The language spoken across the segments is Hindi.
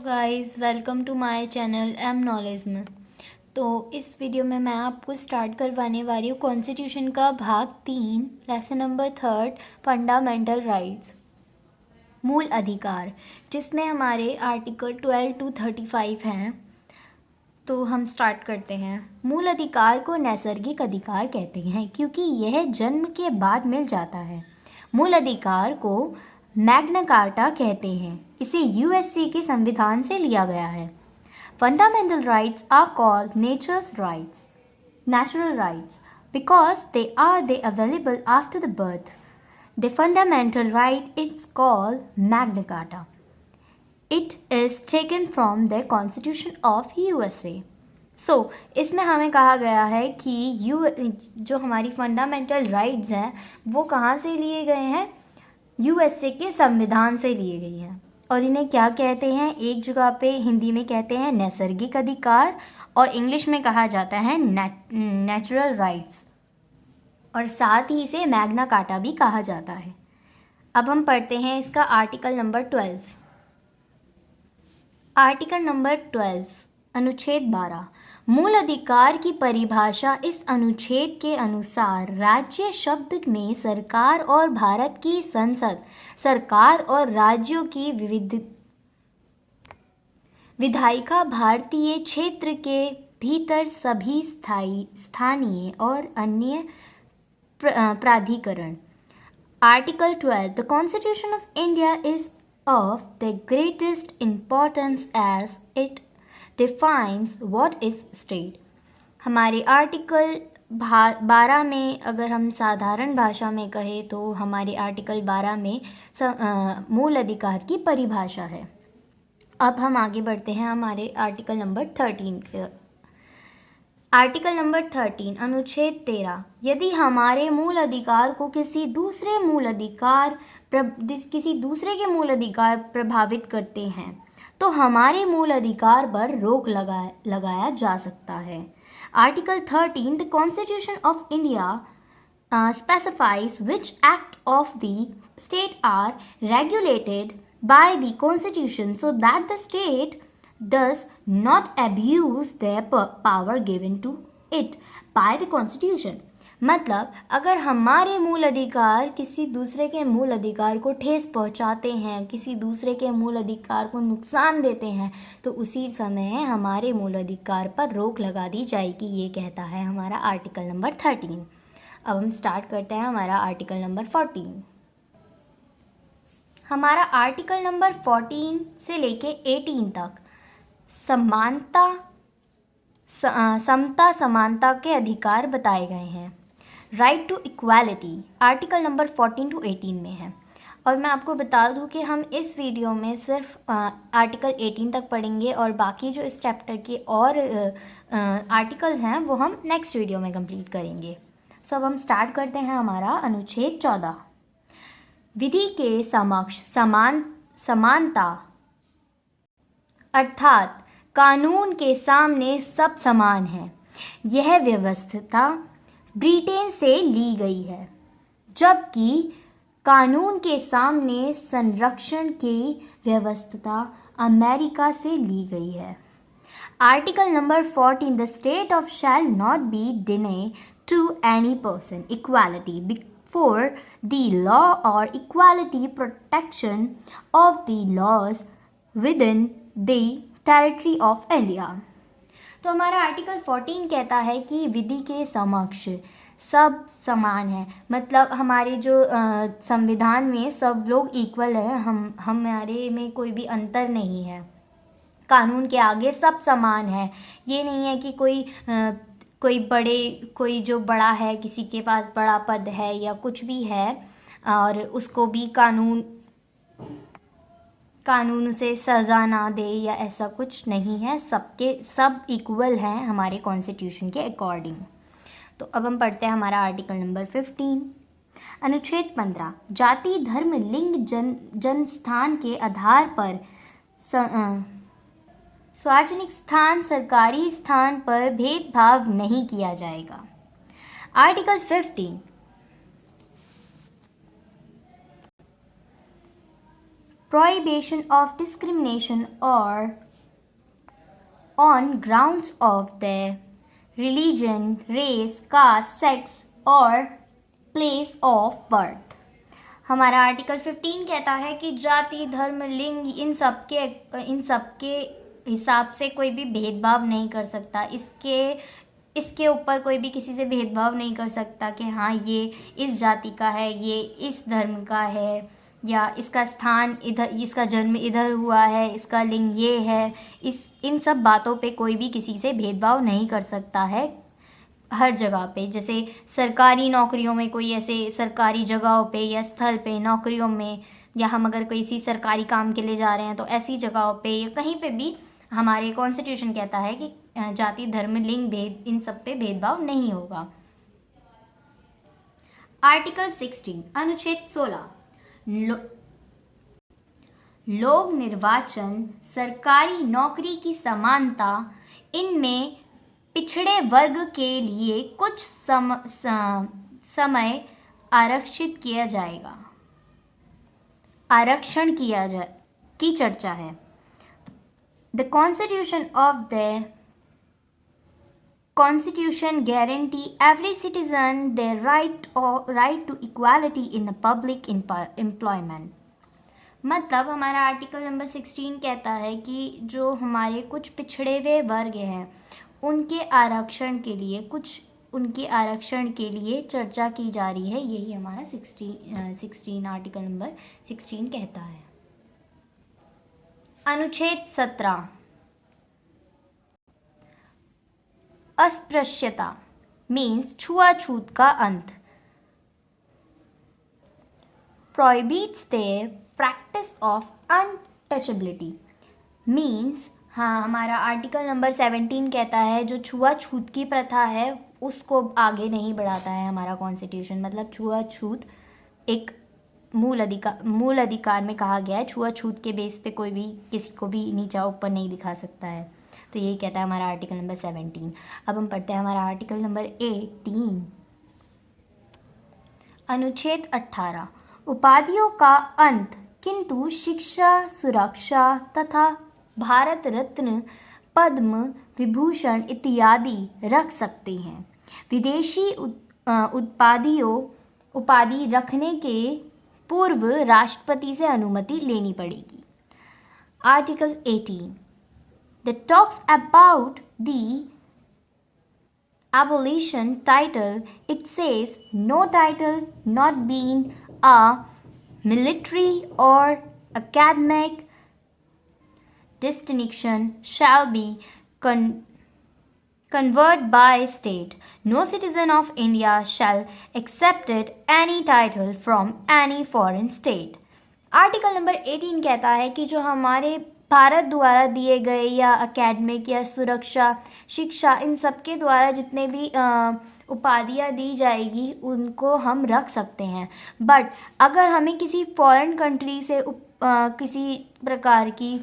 Guys, welcome to my channel M knowledge में। तो इस वीडियो में मैं आपको स्टार्ट करवाने वाली हूँ कॉन्स्टिट्यूशन का भाग 3 लेसन नंबर 3 फंडामेंटल राइट्स, मूल अधिकार, जिसमें हमारे आर्टिकल 12 to 35 हैं। तो हम स्टार्ट करते हैं। मूल अधिकार को नैसर्गिक अधिकार कहते हैं क्योंकि यह जन्म के बाद मिल जाता है। मूल अधिकार को मैग्ना कार्टा कहते हैं। इसे यूएसए के संविधान से लिया गया है। Fundamental rights are called natural rights because they available after the birth. The fundamental right is called Magna Carta. It is taken from the Constitution of USA. So, इसमें हमें कहा गया है कि जो हमारी फंडामेंटल राइट्स हैं वो कहाँ से लिए गए हैं? यूएसए के संविधान से लिए गई हैं। और इन्हें क्या कहते हैं? एक जगह पे हिंदी में कहते हैं नैसर्गिक अधिकार और इंग्लिश में कहा जाता है नेचुरल राइट्स, और साथ ही इसे मैग्ना कार्टा भी कहा जाता है। अब हम पढ़ते हैं इसका आर्टिकल नंबर 12। आर्टिकल नंबर 12 अनुच्छेद 12। मूल अधिकार की परिभाषा इस अनुच्छेद के अनुसार राज्य शब्द में सरकार और भारत की संसद, सरकार और राज्यों की विधायिका भारतीय क्षेत्र के भीतर सभी स्थानीय और अन्य प्राधिकरण। Article 12। The constitution of India is of the greatest importance as it defines what is state. हमारे आर्टिकल 12 में अगर हम साधारण भाषा में कहें तो हमारे आर्टिकल 12 में मूल अधिकार की परिभाषा है। अब हम आगे बढ़ते हैं हमारे आर्टिकल नंबर 13। आर्टिकल नंबर 13 अनुच्छेद 13। यदि हमारे मूल अधिकार को किसी दूसरे के मूल अधिकार प्रभावित करते हैं तो हमारे मूल अधिकार पर रोक लगाया जा सकता है। Article 13। The constitution of India specifies which act of the state are regulated by the constitution so that the state does not abuse their power given to it by the constitution. मतलब अगर हमारे मूल अधिकार किसी दूसरे के मूल अधिकार को ठेस पहुंचाते हैं, किसी दूसरे के मूल अधिकार को नुकसान देते हैं, तो उसी समय हमारे मूल अधिकार पर रोक लगा दी जाएगी। ये कहता है हमारा आर्टिकल नंबर 13। अब हम स्टार्ट करते हैं हमारा आर्टिकल नंबर 14। हमारा आर्टिकल नंबर 14 से लेके 18 तक समता समानता के अधिकार बताए गए हैं। Right to equality article number 14 to 18 में है। और मैं आपको बता दूं कि हम इस वीडियो में सिर्फ आर्टिकल 18 तक पढ़ेंगे और बाकी जो इस चैप्टर के और आर्टिकल्स हैं वो हम नेक्स्ट वीडियो में कंप्लीट करेंगे। सो अब हम स्टार्ट करते हैं हमारा अनुच्छेद 14। विधि के समक्ष समानता अर्थात कानून के सामने सब समान हैं। यह व्यवस्था ब्रिटेन से ली गई है, जबकि कानून के सामने संरक्षण की व्यवस्था अमेरिका से ली गई है। Article number 14। The state of shall not be deny to any person equality before the law और equality protection of the laws within the territory of India. तो हमारा आर्टिकल 14 कहता है कि विधि के समक्ष सब समान है। मतलब हमारे जो संविधान में सब लोग इक्वल है, हमारे में कोई भी अंतर नहीं है। कानून के आगे सब समान है। ये नहीं है कि कोई जो बड़ा है, किसी के पास बड़ा पद है या कुछ भी है और उसको भी कानून उसे सज़ा ना दे या ऐसा कुछ नहीं है। सब इक्वल हैं हमारे कॉन्स्टिट्यूशन के अकॉर्डिंग। तो अब हम पढ़ते हैं हमारा आर्टिकल नंबर 15 अनुच्छेद 15। जाति धर्म लिंग जनस्थान के आधार पर सार्वजनिक स्थान सरकारी स्थान पर भेदभाव नहीं किया जाएगा। Article 15। prohibition of discrimination or on grounds of their religion, race, caste, sex or place of birth। हमारा आर्टिकल 15 कहता है कि जाति, धर्म, लिंग इन सब के हिसाब से कोई भी भेदभाव नहीं कर सकता। इसके ऊपर कोई भी किसी से भेदभाव नहीं कर सकता कि हाँ ये इस जाति का है, ये इस धर्म का है, या इसका स्थान इधर, इसका जन्म इधर हुआ है, इसका लिंग ये है। इन सब बातों पे कोई भी किसी से भेदभाव नहीं कर सकता है हर जगह पे। जैसे सरकारी नौकरियों में कोई ऐसे सरकारी जगहों पे या स्थल पे नौकरियों में, या हम अगर किसी सरकारी काम के लिए जा रहे हैं तो ऐसी जगहों पे या कहीं पे भी हमारे कॉन्स्टिट्यूशन कहता है कि जाति, धर्म, लिंग भेद इन सब पे भेदभाव नहीं होगा। आर्टिकल 16 अनुच्छेद 16 लोक निर्वाचन, सरकारी नौकरी की समानता, इनमें पिछड़े वर्ग के लिए कुछ समय आरक्षण किया जाए की चर्चा है। The Constitution guarantee every citizen their right to equality in the public employment। मतलब हमारा आर्टिकल नंबर 16 कहता है कि जो हमारे कुछ पिछड़े हुए वर्ग हैं उनके आरक्षण के लिए चर्चा की जा रही है। यही हमारा 16 आर्टिकल नंबर 16 कहता है। अनुच्छेद 17 अस्पृश्यता मीन्स छुआछूत का अंत। Prohibits the practice of untouchability means, हाँ हमारा आर्टिकल नंबर 17 कहता है जो छुआछूत की प्रथा है उसको आगे नहीं बढ़ाता है हमारा कॉन्स्टिट्यूशन। मतलब छुआछूत एक मूल अधिकार में कहा गया है, छुआछूत के बेस पे कोई भी किसी को भी नीचा ऊपर नहीं दिखा सकता है। तो यही कहता है हमारा आर्टिकल नंबर 17। अब हम पढ़ते हैं हमारा आर्टिकल नंबर 18 अनुच्छेद 18 उपाधियों का अंत, किंतु शिक्षा, सुरक्षा तथा भारत रत्न, पद्म विभूषण इत्यादि रख सकते हैं। विदेशी उपाधि रखने के पूर्व राष्ट्रपति से अनुमति लेनी पड़ेगी। Article 18 that talks about the abolition title. It says no title not being a military or academic distinction shall be conferred by state. No citizen of India shall accept any title from any foreign state. Article number 18 कहता है कि जो हमारे भारत द्वारा दिए गए या अकेडमिक या सुरक्षा, शिक्षा इन सब के द्वारा जितने भी उपाधियाँ दी जाएगी उनको हम रख सकते हैं। बट अगर हमें किसी फॉरेन कंट्री से किसी प्रकार की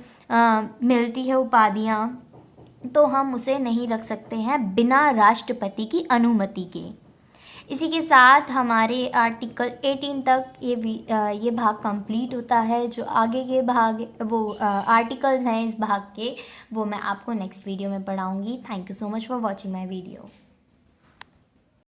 मिलती है उपाधियाँ तो हम उसे नहीं रख सकते हैं बिना राष्ट्रपति की अनुमति के। इसी के साथ हमारे आर्टिकल 18 तक ये भाग कंप्लीट होता है। जो आगे के भाग आर्टिकल्स हैं इस भाग के वो मैं आपको नेक्स्ट वीडियो में पढ़ाऊँगी। Thank you so much for watching my video.